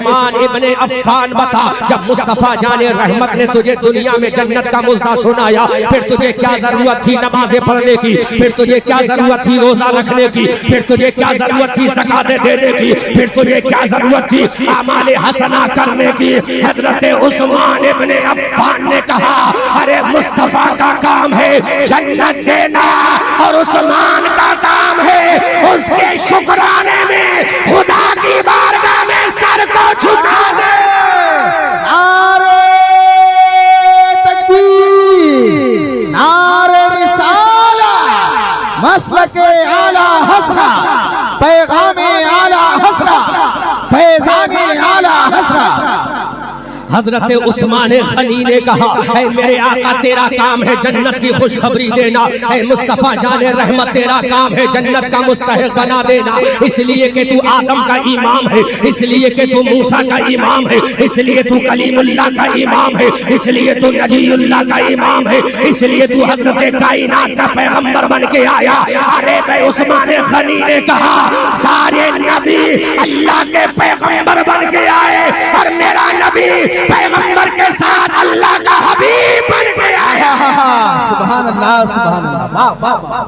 उस्मान इब्ने अफ़्फ़ान बता, जब मुस्तफ़ा जाने रहमत ने तुझे दुनिया में जन्नत का मुज़्दा सुनाया, फिर तुझे क्या जरूरत थी नमाज़ें पढ़ने की, फिर तुझे क्या जरूरत थी रोजा रखने की, फिर तुझे क्या जरूरत थी ज़कात देने की, फिर तुझे क्या जरूरत थी आमाल हसना करने की। हजरत उस्मान इब्ने अफ़्फ़ान ने कहा, अरे मुस्तफ़ा का काम है जन्नत देना और उस्मान का काम है उसके शुक्राने में खुदा की बारगाह में सर को झुका दे। नारे तकबीर, नारे रिसाला, मसलके आला हसरा, पैगामे आला हसरा, फैज़ाने आला हसरा। हजरत उस्मान गनी ने कहा, ऐ मेरे आका तेरा काम है जन्नत की खुशखबरी देना, ऐ मुस्तफ़ा जाने रहमत तेरा काम है जन्नत का मुस्तहिक बना देना। इसलिए कि तू आदम का इमाम है, इसलिए कि तू मूसा का इमाम है, इसलिए तू कलीमुल्लाह का इमाम है, इसलिए तू नजीउल्लाह का इमाम है, इसलिए तू हजरत कायनात का पैगंबर बन के आया। अरे भाई उस्मान गनी ने कहा, सारे नबी अल्लाह के पैगंबर बन के आए और मेरा नबी पैगंबर के साथ अल्लाह का हबीब बन के आया। सुभान अल्लाह, सुभान अल्लाह, वाह वाह वाह,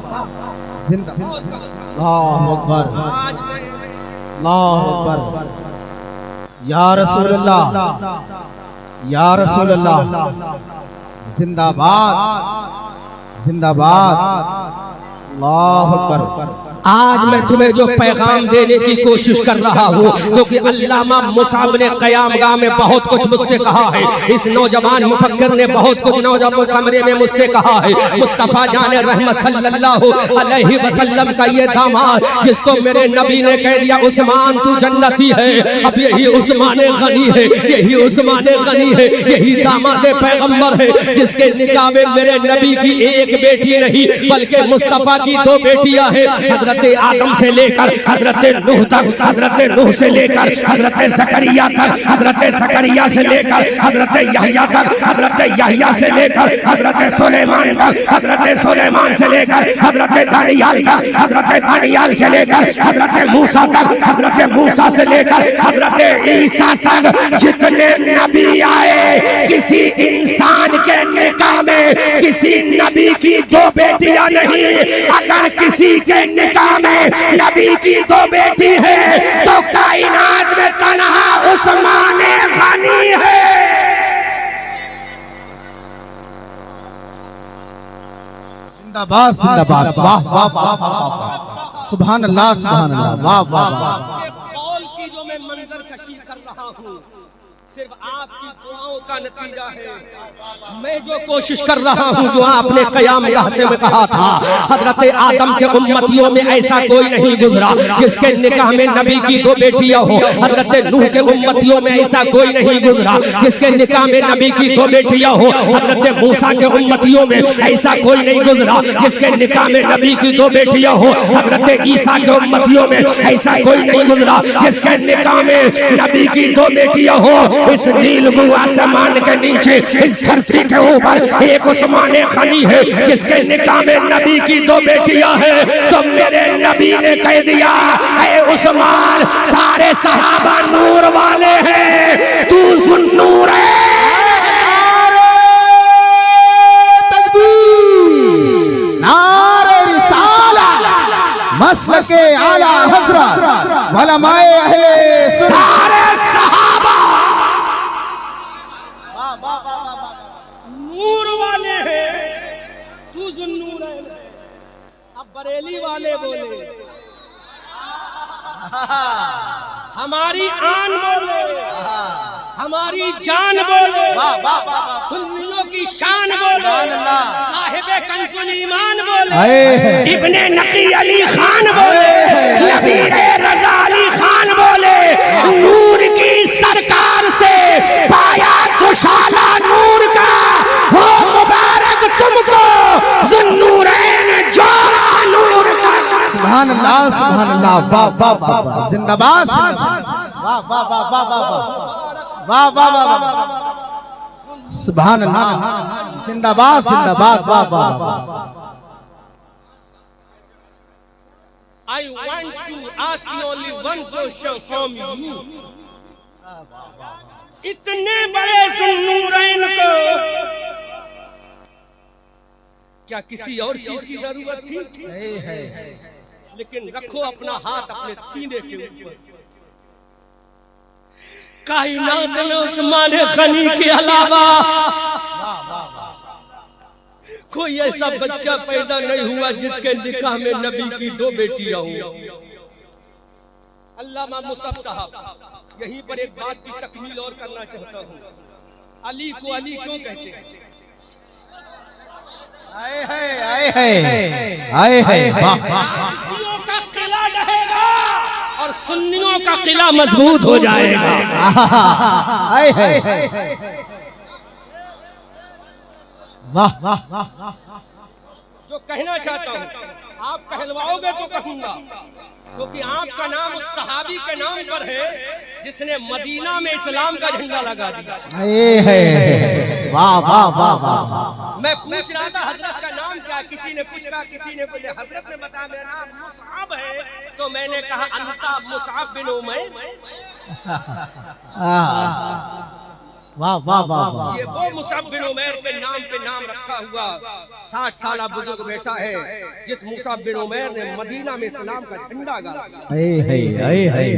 जिंदा, अल्लाहु अकबर, अल्लाहु अकबर, या रसूल अल्लाह, या रसूल अल्लाह, जिंदाबाद, जिंदाबाद, अल्लाहु अकबर। आज मैं तुम्हें जो पैगाम देने की कोशिश कर रहा हूँ, क्योंकि अल्लामा मुसाब ने क़यामगाह में बहुत कुछ मुझसे कहा है, इस नौजवान मुफक्किर ने बहुत कुछ नौजवान कमरे में मुझसे कहा है। मुस्तफ़ा जाने रहमत सल्लल्लाहु अलैहि वसल्लम का ये दामाद जिसको मेरे नबी ने कह दिया उस्मान तू जन्नती है, अब यही उस्मान गनी है, यही उस्मान गनी है, यही दामाद पैगंबर है जिसके निकाह में मेरे नबी की एक बेटी नहीं बल्कि मुस्तफ़ा की दो बेटियां हैं। हजरत आदम से लेकर हजरत नूह तक, हजरत नूह से लेकर हजरत ज़करिया तक, हजरत ज़करिया से लेकर हजरत यहया तक, हजरत यहया से लेकर हजरत सुलेमान तक, हजरत सुलेमान से लेकर हजरत दानियाल तक, हजरत दानियाल से लेकर हजरत मूसा तक, हजरत मूसा से लेकर हजरत ईसा तक जितने नबी आए, किसी इंसान के निकाह में किसी नबी की दो बेटियां नहीं। अगर किसी के निकाह में नबी की दो बेटी है तो कायनात में तन्हा उस्मान गनी है। जिंदाबाद, जिंदाबाद, वाह वाह वाह, सुभान अल्लाह, सुभान अल्लाह, वाह वाह वाह। कौल की जो मैं मंजर कशी कर रहा हूँ सिर्फ आपकी दुआओं का नतीजा है। मैं जो कोशिश कर रहा हूँ, जो आपने क़यामगाह से में कहा था, हजरत आदम के उम्मतियों में ऐसा कोई नहीं गुजरा जिसके निकाह में नबी की दो बेटियां हो। हजरत नूह के उम्मतियों में ऐसा कोई नहीं गुजरा जिसके निकाह में नबी की दो बेटियां हो। हजरत मूसा के उम्मतियों में ऐसा कोई नहीं गुजरा जिसके निकाह में नबी की दो बेटियां हो। हजरत ईसा के उम्मतियों में ऐसा कोई नहीं गुजरा जिसके निकाह में नबी की दो बेटियां हो। इस नीलगू आसमान के नीचे इस धरती के ऊपर एक उस्मान गनी है जिसके निकाह में नबी की दो बेटियां हैं। तो मेरे नबी ने कह दिया, ऐ उस्मान सारे सहाबा नूर वाले हैं, तू ज़ुन्नूर है। मसलके आला हज़रत उलमाए अहले सारे सहाबा नूर वाले हैं, तू ज़ुन्नूर है। अब बरेली वाले बोले, हमारी आन बोले, हमारी जान बोले, सुन्नियों की शान बोले, साहिबे कंजुल ईमान बोले, इब्ने नकी अली खान बोले, नबीरे रज़ा अली खान बोले, नूर की सरकार से पाया दुशाला नूर का, हो मुबारक तुमको ज़ुन्नूरैन जोड़ा नूर का। सुभान अल्लाह, सुभान अल्लाह, वाह वाह वाह, जिंदाबाद, वाह वाह वाह वाह वाह वाह वाह वाह, सुभान अल्लाह, जिंदाबाद, जिंदाबाद, वाह वाह वाह। I want to ask you only one question from you. इतने बड़े ज़ुन्नूरैन को क्या किसी और चीज की जरूरत थी? नहीं है। लेकिन रखो अपना हाथ अपने सीने के ऊपर, कायनात में उस्मान गनी के अलावा कोई ऐसा बच्चा पैदा नहीं हुआ जिसके निकाह में नबी की 2 बेटियां हों। अल्लामा मुसअब साहब यहीं पर एक बात की तकमील और करना चाहता हूँ। अली को अली क्यों कहते हैं? आए है आए है शियों का किला ढहेगा और सुन्नियों का किला मजबूत हो जाएगा। आए है वाह वाह। जो कहना चाहता हूँ, आप कहलवाओगे तो कहूंगा, क्योंकि आपका नाम उस सहाबी के नाम पर है जिसने मदीना में इस्लाम का झंडा लगा दिया। वाह वाह वाह वाह। मैं पूछ रहा था हजरत का नाम क्या, किसी ने पूछा, किसी ने बोले, हजरत ने बताया मेरा नाम मुसअब है, तो मैंने कहा अंता मुसअब बिन उमैर। वाह वाह वाह। ये वो मुसअब बिन उमैर के नाम पे नाम रखा हुआ 60 साल बुजुर्ग बेटा है जिस मुसअब बिन उमैर ने मदीना में इस्लाम का झंडा गाड़ा।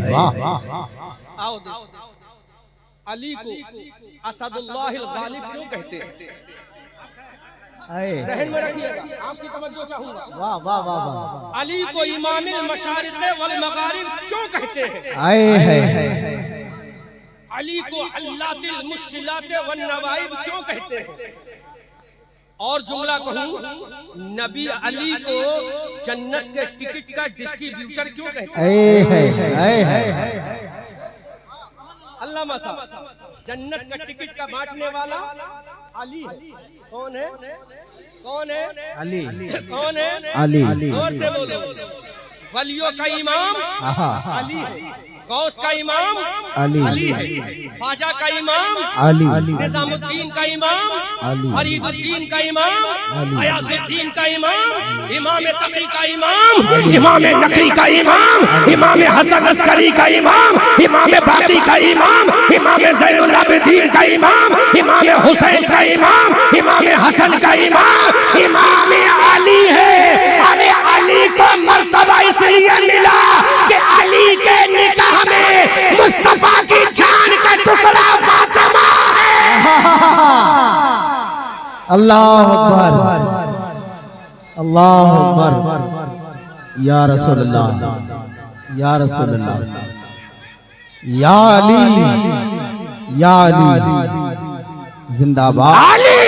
वाह। आओ अली को असदुल्लाहिल गालिब क्यों कहते हैं? ज़हन में रखिएगा, आपकी तवज्जो चाहूंगा। वाह वाह वाह। अली को इमामुल मशारिक़ वल मगारिब क्यों कहते हैं? अली को अल्लातिल मुश्किलात वन नवाइब क्यों कहते हैं? और जुमला कहूं, नबी अली को जन्नत के टिकट का डिस्ट्रीब्यूटर क्यों कहते हैं? अल्लामा साहब, जन्नत का टिकट का बांटने वाला अली है। कौन है? कौन है? अली। कौन है? अली। जोर से बोलो। वलियों का इमाम अली है, गौस का इमाम अली है, ख्वाजा का इमाम अली, निजामुद्दीन का इमाम, फरीदुद्दीन का इमाम, गयासुद्दीन का इमाम, इमाम तकी का इमाम, इमाम नकी का इमाम, इमाम हसन अस्करी का इमाम, इमाम बाकी का इमाम, इमाम ज़ैनुल आबिदीन का इमाम, इमाम हुसैन का इमाम, इमाम हसन का इमाम, इमाम अली है। अरे अली को मर्तबा इसलिए मिला कि अली के निकाह में मुस्तफा की जान का टुकड़ा फातिमा है। अल्लाह अकबर, अल्लाह अकबर। या रसूल अल्लाह, या रसूल अल्लाह, या अली, या अली जिंदाबाद। अली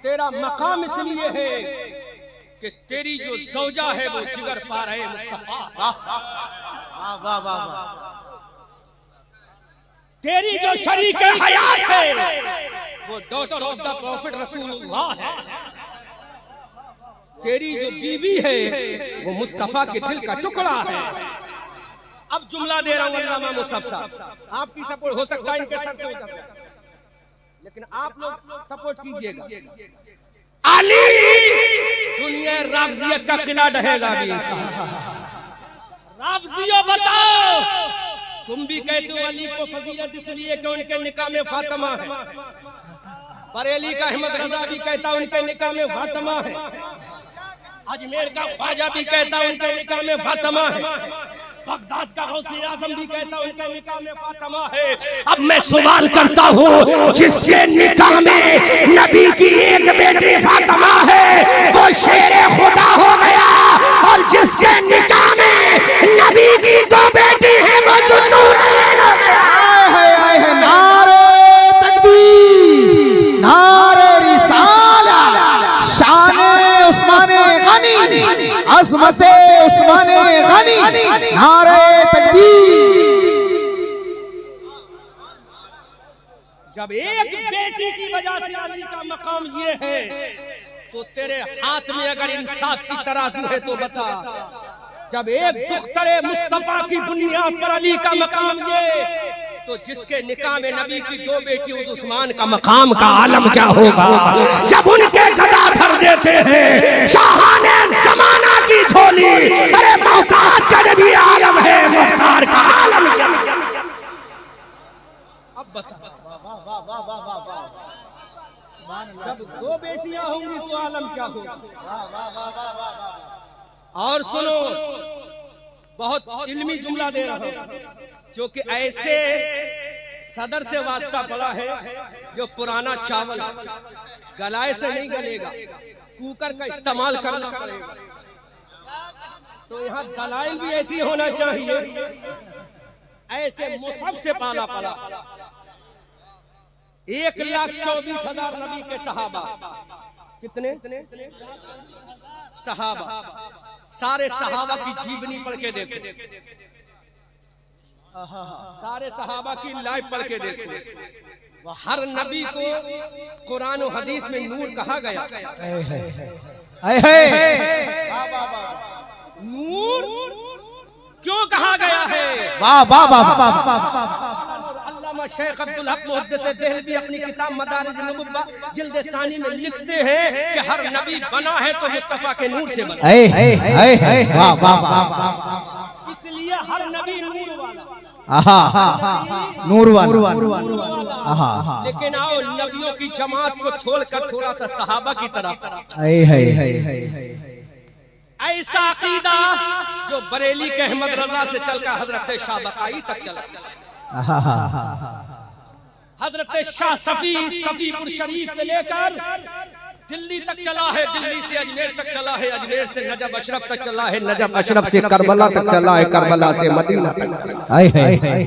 तेरा मकाम इसलिए है कि तेरी जो ज़ौजा है वो जिगर पा रहे मुस्तफा। वाह वाह वाह। तेरी जो शरीक हयात है वो डॉटर ऑफ द प्रॉफिट रसूलुल्लाह है। तेरी जो बीवी है वो मुस्तफा के दिल का टुकड़ा है। अब जुमला दे रहा हूं अल्लामा मुसअब साहब, आपकी सपोर्ट हो सकता है इनके सर से उतर जाए, लेकिन आप लोग सपोर्ट कीजिएगा। अली दुनिया राफ़ज़ियत का किला ढहेगा भी इंशाअल्लाह। राफ़ज़ियों बताओ, तुम भी कहते हो अली को फजीलत इसलिए कि उनके निकाह में फातिमा है। बरेली का अहमद रजा भी कहता उनके निकाह में फातिमा है। अजमेर का ख्वाजा भी कहता उनके निकाह में फातिमा है। बगदाद का गौसे आज़म भी कहता उनके निकाह में फातिमा है। अब मैं सवाल करता हूँ, जिसके निकाह में नबी की एक बेटी फातिमा है वो शेरे खुदा हो गया, और जिसके निकाह में नबी की 2 बेटी है वो ज़ुन्नूरैन हो गया। नारे तकबीर, नारे रिसाला, शाने उस्माने गनी, अज़मते उस्माने गनी, नारे तकबीर। जब एक बेटी की वजह से अली का मकाम ये है, तो तेरे हाथ में अगर इंसाफ की तराजू है तो बता। जब एक दुख्तरे मुस्तफा की बुनियाद पर अली का मकाम ये, तो जिसके निकाह में नबी की 2 बेटी उस उस्मान का मकाम का आलम क्या होगा जब उनके गदा भर देते हैं शाहाने जमाना की झोली। अरे मोहताज का नबी आलम है, मुख्तार का आलम क्या। अब बता, जब 2 बेटियां होंगी तो आलम क्या होगा। और सुनो, बहुत इल्मी जुमला दे रहा हूं, जो कि ऐसे सदर से वास्ता पड़ा है जो पुराना चावल गलाए से नहीं गलेगा, कुकर का इस्तेमाल करना पड़ेगा। तो यहाँ दलाइल भी ऐसी होना चाहिए। ऐसे मुसहफ से पाला पड़ा 1,24,000 नबी के सहाबा। कितने सहाबा? सारे सहाबा की जीवनी पढ़ के देखो, सारे सहाबा की लाइफ पढ़ के देखो। हर नबी को कुरान और हदीस में नूर कहा गया। नूर क्यों कहा गया है? वाह वाह वाह। अल्लामा शेख अब्दुल हक मुहद्दिस देहलवी अपनी किताब मदारिज नबुव्वा जिल्द सानी में लिखते हैं कि हर नबी बना है तो मुस्तफा के नूर से बना। वाह वाह वाह। इसलिए हर नबी नूर वाला। नूर वाला। लेकिन आओ नबियों की जमात को छोड़कर थोड़ा सा सहाबा की तरफ। ऐसा अकीदा जो बरेली के अहमद रजा से चलकर हजरत शाह बकाई तक चला, हजरत शाह सफीपुर शरीफ से लेकर दिल्ली तक चला है, दिल्ली से अजमेर तक चला है, अजमेर से नजफ अशरफ तक चला है, नजफ अशरफ से करबला तक चला है, करबला से मदीना तक चला है।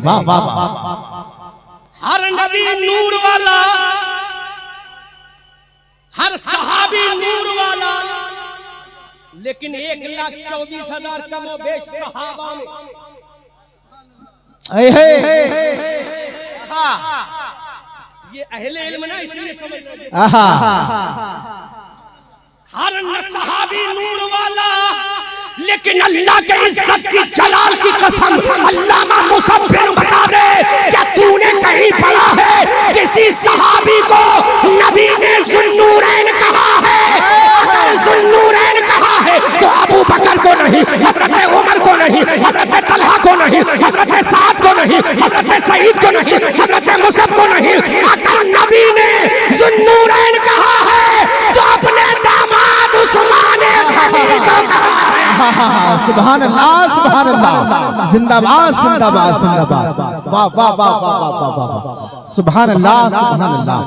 वाह वाह वाह। हर नबी नूर वाला, हर सहाबी नूर वाला। लेकिन 1,24,000 कमोबेश सहाबा में ये अहले इल्म ना, इसलिए समझ लो। हर सहाबी नूर वाला, लेकिन अल्लाह के इज्जत की जलाल की कसम अल्लामा मुसव्विर बता दे, क्या तूने कहीं पढ़ा है किसी सहाबी को नबी ने ज़ुन्नूरैन कहा है? अगर ज़ुन्नूरैन कहा है तो अबू बकर को नहीं, हजरत उमर को नहीं, हजरत तलहा को नहीं, हजरत साद को नहीं, हजरत सईद को नहीं, हजरत मुसअब को नहीं। अगर नबी ने ज़ुन्नूरैन कहा है तो अपने दामाद उस्मान गनी को कहा है। सुभान अल्लाह, सुभान अल्लाह। जिंदाबाद जिंदाबाद जिंदाबाद। वाह वाह वाह वाह वाह वाह। सुभान अल्लाह, सुभान अल्लाह।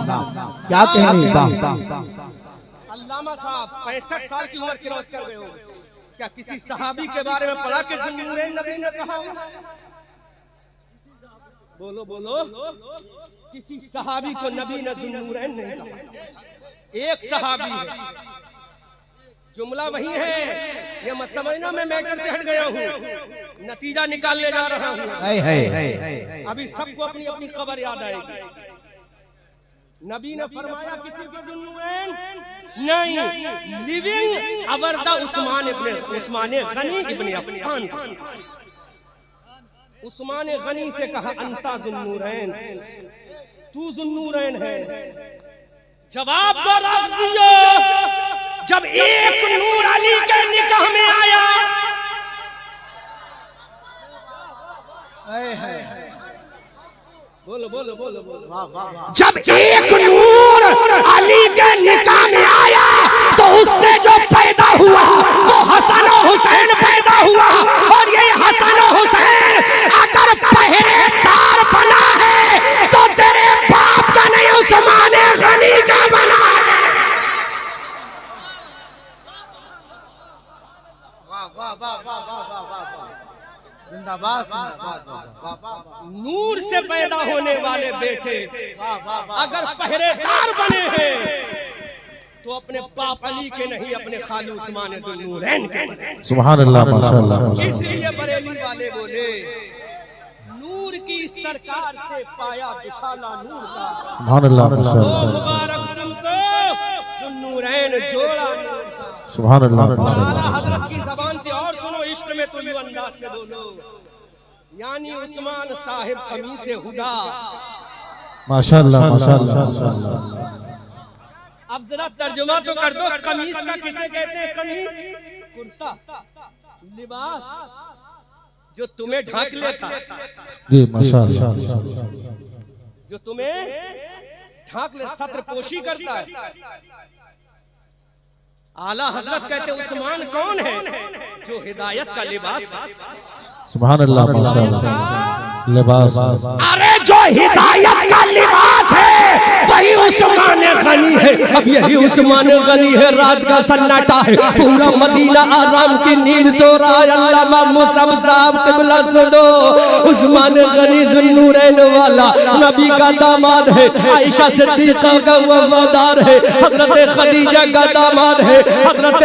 क्या कहने। वाह। अल्लामा साहब 65 साल की उम्र क्रॉस कर गए हो, क्या किसी सहाबी के बारे में पढ़ा कि ज़ुन्नूरैन नबी ने कहा? बोलो बोलो, किसी सहाबी को नबी ने ज़ुन्नूरैन नहीं कहा। एक सहाबी है, जुमला वही है। ये मत समझना मैं मैटर से हट गया हूँ, नतीजा निकालने जा रहा हूँ। अभी सबको अपनी अपनी खबर याद आएगी। नबी ने फरमाया किसी को ज़ुन्नूरैन नहीं, लिविंग अवर्दा उस्मान गनी इब्न अफ़्फ़ान। उस्मान गनी से कहा अंता ज़ुन्नूरैन, तू ज़ुन्नूरैन है। जवाब दो रफ़्ज़ियो, जब एक नूर अली के निकाह में आया, बोलो बोलो बोलो बोलो। जब एक नूर अली के निकाह में आया तो उससे जो पैदा हुआ वो हसन और हुसैन पैदा हुआ। और ये हसन और हुसैन अगर पहरेदार बना है तो तेरे बाप का नहीं, उस्मान गनी का बना है। जिंदाबाद जिंदाबाद। नूर से पैदा होने वाले बेटे अगर पहरेदार बने हैं तो अपने बाप अली के नहीं, अपने खालू उस्मान ज़ुन्नूरैन के बने। सुभान अल्लाह, माशाअल्लाह। इसलिए बरेली वाले बोले नूर की सरकार से पाया विशाला नूर का। सुभान अल्लाह, माशाअल्लाह। मुबारक तुमको ज़ुन्नूरैन जोड़ा नूर का। सुभान अल्लाह। आला हजरत की जबान से और सुनो, इश्क में तो यूं अंदाज से बोलो, यानी उस्मान साहिब कमीज़े हुदा। माशाअल्लाह माशाअल्लाह माशाअल्लाह। अब जरा तर्जुमा तो कर दो, कमीज का किसे कहते हैं? कमीज कुर्ता, लिबास जो तुम्हें ढक लेता, जी माशाअल्लाह, जो तुम्हें ढक ले, सत्र पोशी करता है। आला हजरत कहते उस्मान कौन है? जो हिदायत का लिबास है। सुभान अल्लाह माशाअल्लाह। लिबास, अरे जो हिदायत का लिबास है वही उस्मान गनी है। अब यही उस्मान गनी है, रात का सन्नाटा है, पूरा मदीना आराम की नींद सो रहा है। अल्लामा मुसअब साहब क़िबला सुनो, उस्मान गनी ज़ुन्नूरैन वाला नबी का दामाद है, आयशा सिद्दीक़ा का वफादार है, हज़रत खदीजा का दामाद है, हज़रत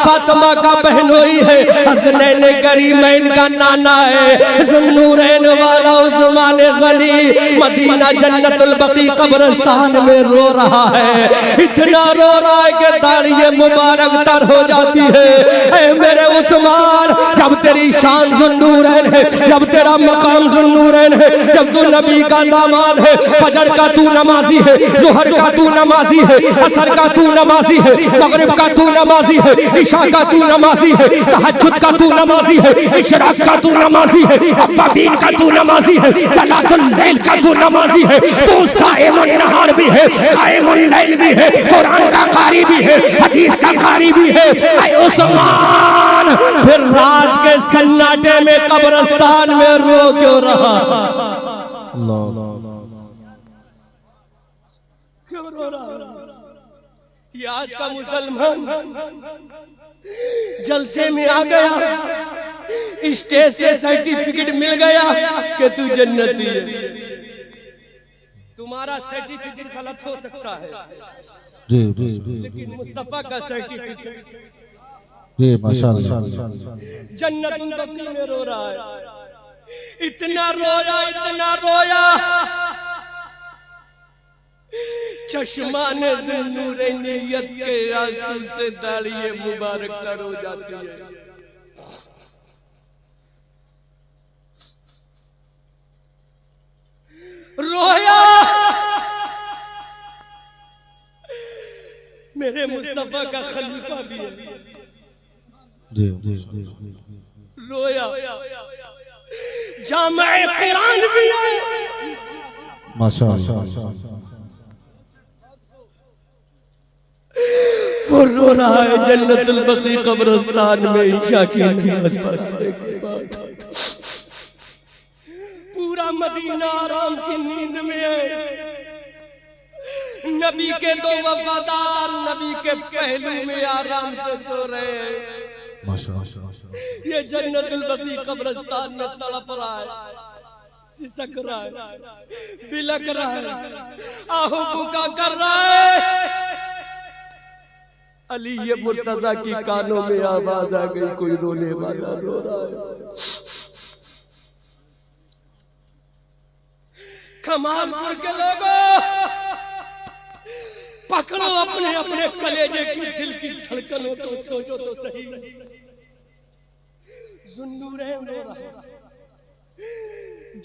फातिमा का बहनोई है, हसनैन करीमैन का नाना है। ज़ुन्नूरैन वाला उस्मान गनी मदीना जन्नतुल बकी कब्रिस्तान में रो रहा है। इतना रो रहा है कि दाढ़ी मुबारक तर हो जाती है। ऐ मेरे उस्मान, जब तेरी शान ज़ुन्नूरैन है, जब तेरा मकाम ज़ुन्नूरैन है, जब तू नबी का दामाद है, फजर का तू नमाजी है, ज़ुहर का तू नमाजी है, असर का तू नमाजी है, मगरिब का तू नमाजी है, इशा का तू नमाजी है, तहज्जुद का तू नमाजी है, इशराक का तू नमाजी है, अव्वाबीन का तू नमाजी है, सलातुल लैल का तू नमाजी है, तू साइमुन नहार भी है, काइमुल लैल भी है, कुरान का कारी भी है, हदीस का कारी भी है। ऐ उस्मान, फिर रात के सन्नाटे में कब्रिस्तान में रो क्यों रहा? क्यों रो रहा? ये आज का मुसलमान जलसे में आ गया, स्टेज से सर्टिफिकेट मिल गया कि तू जन्नती है। तुम्हारा सर्टिफिकेट गलत हो सकता है जी लेकिन मुस्तफा का सर्टिफिकेट जी माशाअल्लाह। जन्नतुल बकी में रो रहा है। इतना रोया, इतना रोया, चश्मा ने ज़ुन्नूरैनियत के आंसू से दाढ़ी मुबारक तर हो जाती है। रोया, मेरे मुस्तफा का खलीफा भी है। जी रोया, जामे कुरान भी है। माशाअल्लाह। वो रो रहा है जन्नतुल बकी कब्रिस्तान में ईशा की नमाज पढ़ने के बाद। पूरा मदीना आराम की नींद में है। नबी के दो वफादार नबी के पहलू में आराम से सो रहे हैं। माशाअल्लाह। ये जन्नतुल बकी कब्रिस्तान में तड़प रहा है, सिसक रहा है, बिलक रहा है, आहू बुका कर रहा है। अली ये मुर्तजा की कानों में आवाज आ गई, कोई रोने वाला रो रहा है। कमालपुर के लोगों, पकड़ो अपने अपने कलेजे की दिल की धड़कनों को, सोचो तो सही। ज़ुन्नूरैन रो रहा है।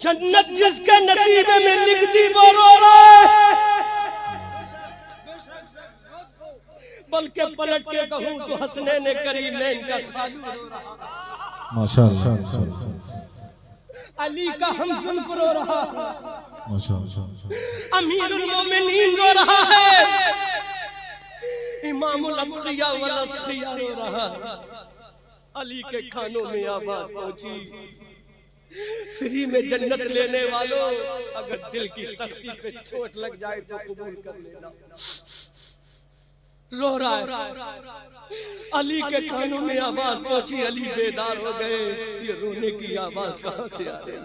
जन्नत जिसके नसीबे में लिखती वो रो रहा है। बल्कि पलट के कहूं तो हसनैन करीमैन का खालू रो रहा। माशाअल्लाह। अली का हमजुल्फ रो रहा। माशाअल्लाह। अमीरुल मोमिनीन रो रहा है। इमामुल अत्किया वल अस्किया रो रहा है। अली के खानों में आवाज पहुंची, फ्री में जन्नत लेने वालों, अगर दिल की तख्ती पे चोट लग जाए तो कबूल कर लेना। रो रहा है। अली के कानों में आवाज पहुंची, अली बेदार हो गए। ये रोने की आवाज कहां से आ रही है?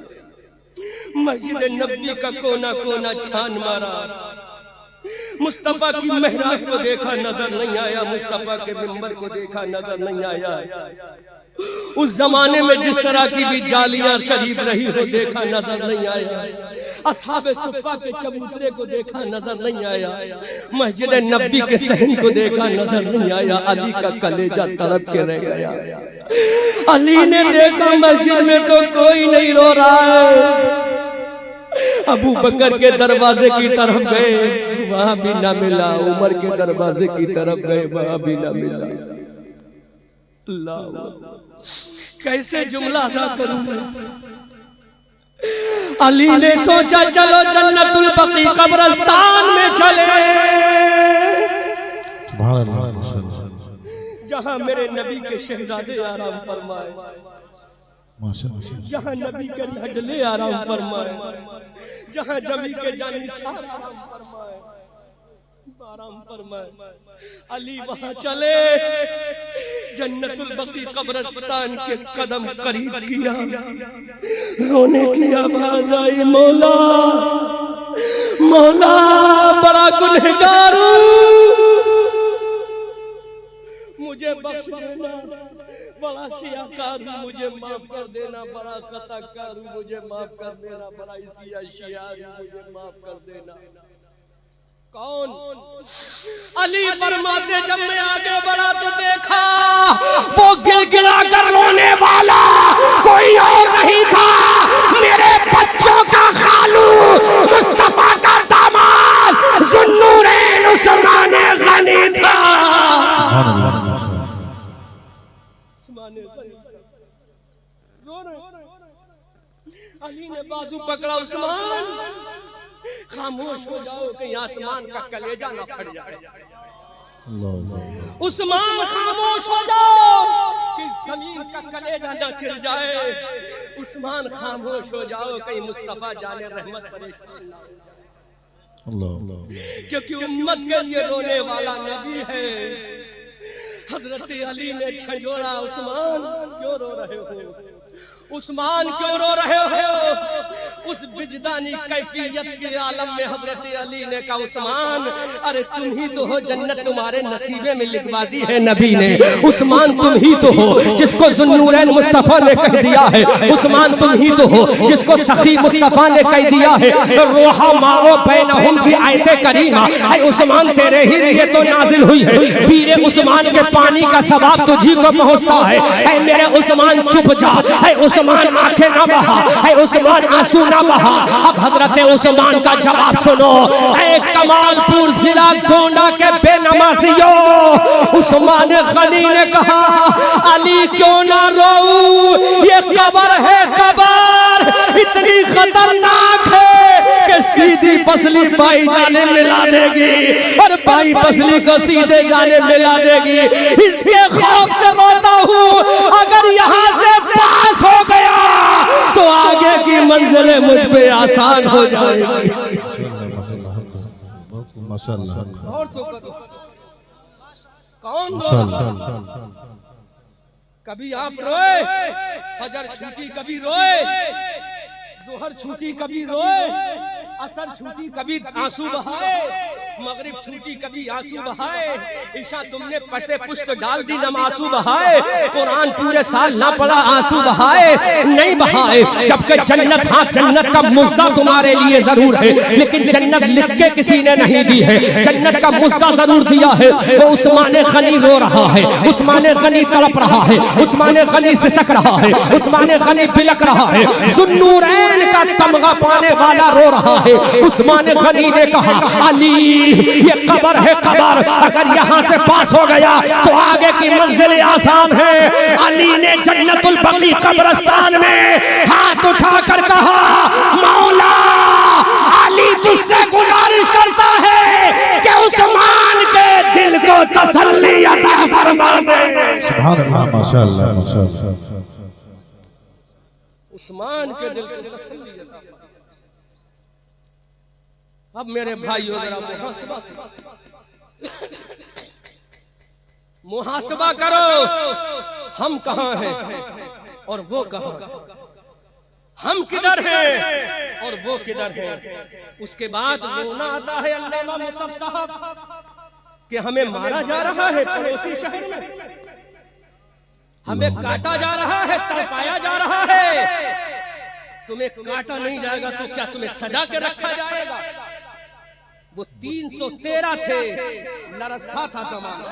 मस्जिद नबी का कोना कोना छान मारा, मुस्तफा की मेहराब को देखा, नजर नहीं आया। मुस्तफा के मिंबर को देखा, नजर नहीं आया। उस जमाने में जिस तरह की भी जालियां शरीफ रही हो देखा नजर नहीं आया। असहाबे सुफ्फा के चबूतरे को देखा नजर नहीं आया। मस्जिद नबी के सहन को देखा नजर नहीं आया। अली का कलेजा तड़प के रह गया। अली ने देखा मस्जिद में तो कोई नहीं रो रहा है। अबू बकर के दरवाजे की तरफ गए, वहां भी ना मिला। उमर के दरवाजे की तरफ गए, वहां भी ना मिला। अल्लाह, कैसे जुमला अदा करूं मैं। अली ने सोचा चलो जन्नतुल बकी कब्रिस्तान में चले, जहां मेरे नबी के शहजादे आराम फरमाए, जहां नबी के नजले आराम फरमाए, जहां जमी के जानिसार आराम फरमाए। अली वहां चले, जन्नतुल बकी कब्रिस्तान के कदम करीब किया, रोने की आवाज आई, मौला मौला बड़ा गुनहगार हूं, मुझे बख्श देना, बड़ा सियाकार हूं, मुझे माफ कर देना, बड़ा खताकार हूं, मुझे माफ कर देना, बड़ा सियाशियार हूं, मुझे माफ कर देना। कौन? अली फरमाते जब मैं आगे बढ़ा तो देखा वो गिड़गिड़ा कर रोने वाला कोई और नहीं था, मेरे बच्चों का खालू मुस्तफा का दामाद ज़ुन्नूरैन उस्मान गनी था। अली ने बाजू पकड़ा, उस्मान खामोश हो जाओ कहीं आसमान का कलेजा ना फट जाए। उस्मान खामोश हो जाओ कि जमीन का कलेजा ना चिर जाए। उस्मान खामोश हो जाओ कहीं मुस्तफा जाने रहमत परेशान ना हो जाए, क्योंकि उम्मत के लिए रोने वाला नबी है। हजरत अली ने झंझोड़ा, उस्मान क्यों रो रहे हो, उस्मान क्यों रो रहे हो। उस विजदानी कैफियत के आलम में हजरत अली ने कहा, उस्मान अरे तुम ही तो हो, जन्नत तुम्हारे नसीबे में लिखवा दी है नबी ने। उस्मान तुम ही तो हो जिसको ज़ुन्नूरैन मुस्तफा ने कह दिया है। उस्मान तुम ही तो हो जिसको सखी मुस्तफा ने कह दिया है। रोहा माओ बैनहुम की आयते करीमा, ऐ उस्मान तेरे ही लिए तो नाजिल हुई है। पीरे उस्मान के पानी का सवाब तुझी को पहुंचता है। ऐ मेरे उस्मान चुप जा, ऐ उस्मान आंखें ना बहा, ऐ उस्मान आंसू ना बहा। अब हजरत उस्मान का जवाब सुनो। ऐ कमालपुर जिला गोंडा के बेनमाजियों, उस्मान गनी ने कहा, अली क्यों ना रो, ये कब्र है, कब्र इतनी खतरनाक है कि सीधी पसली बाई जाने मिला देगी और बाई पसली को सीधे जाने मिला देगी। इसके खौफ से रोता हूँ, अगर यहाँ से पास हो गया तो आगे की मंजिलें मुझ पे आसान हो जाएगी। और तो कौन कभी आप रोए, फजर छूटी कभी रोए, जोहर छूटी कभी रोए, असर छूटी कभी आंसू बहाए, मगरिब छूटी कभी आंसू बहाए, ईशा तुमने पसे पुष्ट डाल दी नम आंसू बहाए, कुरान पूरे साल ना पढ़ा आंसू बहाए, नहीं बहाए। जबकि जन्नत, हाँ जन्नत का मुज़्दा तुम्हारे लिए जरूर है, लेकिन जन्नत लिख के किसी ने नहीं दी है। जन्नत का मुज़्दा जरूर दिया है। वो उस्मान गनी रो रहा है, उस्मान गनी तड़प रहा है, उस्मान गनी सिसक रहा है, उस्मान गनी बिलक रहा है, ज़ुन्नूरैन का तमगा पाने वाला रो रहा है। उस्मान गनी ने कहा, अली ये कब्र है, कब्र अगर यहाँ से पास हो गया तो आगे की मंजिल आसान है। अली ने जन्नतुल बकी कब्रिस्तान में हाथ उठाकर कहा, मौला अली तुझसे गुजारिश करता है कि उस्मान के दिल को तसल्ली अता फरमा दे। सुभान अल्लाह, माशाअल्लाह, माशाअल्लाह। उस्मान के दिल को तसल्ली अता। अब मेरे भाइयों जरा मुहासबा करो, हम कहाँ हैं और वो कहाँ, हम किधर हैं और वो किधर हैं। उसके बाद रोना आता है अल्लामा मुसअब साहब कि हमें मारा जा रहा है पड़ोसी शहर में, हमें काटा जा रहा है, तड़पाया जा रहा है। तुम्हें काटा नहीं जाएगा तो क्या तुम्हें सजा के रखा जाएगा? वो 313 थे, लरसता था जमाना।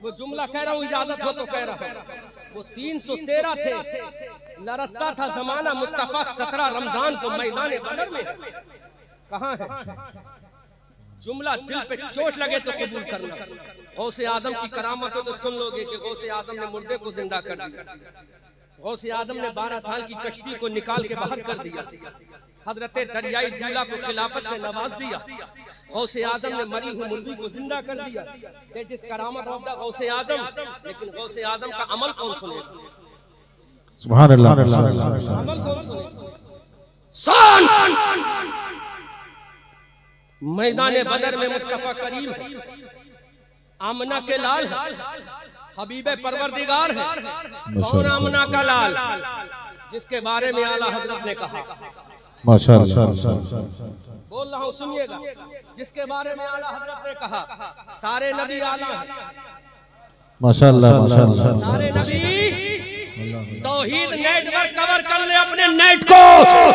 वो जुमला कह रहा हूं, इजाजत हो तो कह रहा हूं। वो 313 थे, लरसता था जमाना। मुस्तफा 17 रमजान को मैदान बदर में है। कहां है? जुमला दिल पे चोट लगे तो कबूल करना। गौसे आजम की करामत हो तो सुन लोगे कि गौसे आजम ने मुर्दे को जिंदा कर दिया। गौसे आजम ने 12 साल की कश्ती को निकाल के बाहर कर दिया। हजरत दरियाई दूल्हा को खिलाफत से नवाज दिया। गौसे आजम ने मरी हुई मुर्गी को जिंदा कर दिया। दैट इज करामत ऑफ द गौसे आजम। लेकिन गौसे आजम का अमल कौन सुनेगा? सुभान अल्लाह। अमल कौन सुनेगा? सुन, मैदान बदर में मुस्तफा करीम है, आमना के लाल है, हबीबे परवरदिगार है। कौन आमना का लाल? जिसके बारे में आला हजरत ने कहा, माशाअल्लाह, बोल रहा हूं सुनिएगा, जिसके बारे में आला हजरत ने कहा सारे नबी आला हैं, माशाअल्लाह, माशाअल्लाह। सारे नबी। तौहीद नेटवर्क कवर कर ले अपने नेट को।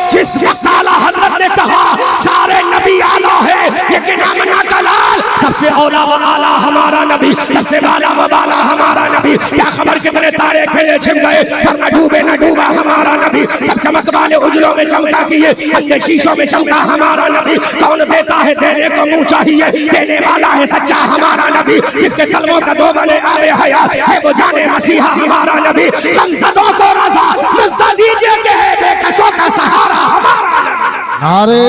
जिस वक्त आला हजरत ने कहा सारे नबी आला है, लेकिन आमना का लाल सबसे औला व आला हमारा नबी, सबसे बाला व बाला हमारा नबी। क्या खबर कितने तारे खेले छिप गए, पर न डूबे न डूबा हमारा नबी। सब चमक वाले उजलों में चमका किए, अन्य शीशों में चमका हमारा नबी। कौन देता है देने को मुंह चाहिए, देने वाला है सच्चा हमारा नबी। जिसके कलमों का दो बने आबे हयात है, वो जाने मसीहा हमारा नबी। गमज़दों को रज़ा मुज़्दा दीजिए कि है बेकसों का सहारा हमारा नबी। नारे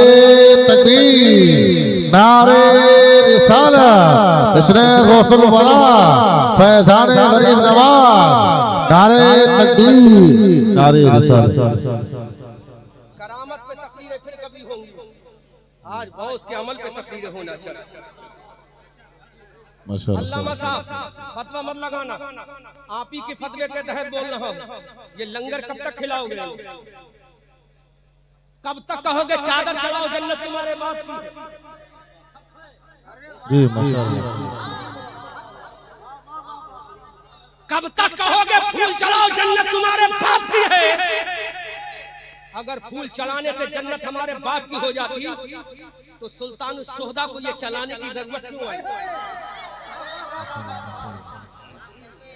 तकबीर, नारे रिसालत, इश्क़े गौसुल वरा, फैज़ाने गरीब नवाज। नारे तकबीर, नारे रिसालत। करामत पे तकरीरें फिर कभी होंगी, आज गौस के अमल पे तकरीरें होना चाहिए। अल्लामा साहब फतवा मत लगाना, आप ही के फतवे के तहत बोल रहा हूं। ये लंगर कब तक खिलाओगे? कब तक कहोगे चादर चढ़ाओ जन्नत तुम्हारे बाप की? जी माशाअल्लाह। कब तक कहोगे फूल चढ़ाओ जन्नत तुम्हारे बाप की है? अगर फूल चढ़ाने से जन्नत हमारे बाप की हो जाती तो सुल्तान शुहदा को ये चलाने की जरूरत क्यों आई?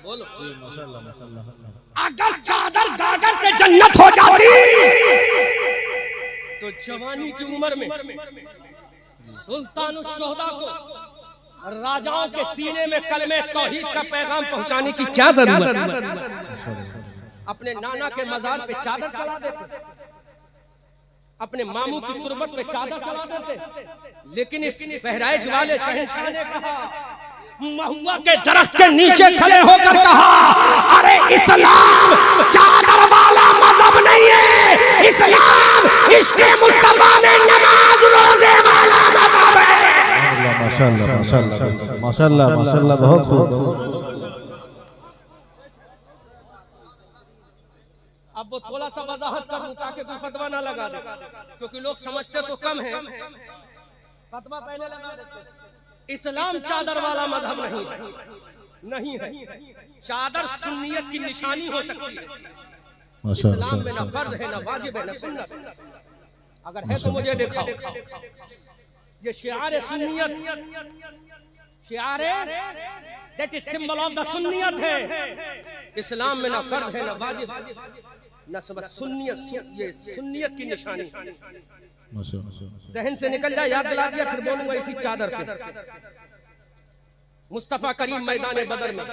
बोलो। अगर चादर गागर से जन्नत हो जाती तो जवानी की उम्र में सुल्तान शुहदा को राजाओं के सीने में कलमे तौहीद का पैगाम पहुंचाने की क्या जरूरत? अपने नाना के मजार पे चादर चढ़ा देते, अपने मामू की तुरबत पे चादर चढ़ा देते। लेकिन इस बहराइच वाले शहंशाह ने कहा, महुआ के दरख्त के नीचे खड़े होकर कहा, अरे इस्लाम चादर वाला मजहब नहीं है, इस्लाम इश्क़े मुस्तफा में नमाज रोजे वाला मजहब है। माशाअल्लाह, माशाअल्लाह, माशाअल्लाह, माशाअल्लाह, बहुत खूब। अब वो थोड़ा सा वजाहत कर दूं ताकि कोई फतवा ना लगा दे, क्योंकि लोग समझते तो कम है, फतवा पहले लगा देते। इस्लाम चादर वाला मजहब नहीं है, नहीं है। चादर सुन्नियत की निशानी हो सकती है। इस्लाम में ना फर्ज है, ना वाजिब है, ना सुन्नत है। अगर है तो मुझे दिखाओ। ये शिआर सुन्नियत, शिआर that is symbol of the सुन्नियत है। इस्लाम में ना फर्ज है, ना वाजिब है, ना सुन्नियत। ये सुन्नियत की निशानी। जहन से निकल जाए, याद दिला दिया, फिर बोलूंगा इसी चादर पे। मुस्तफा करीम मैदान बदर में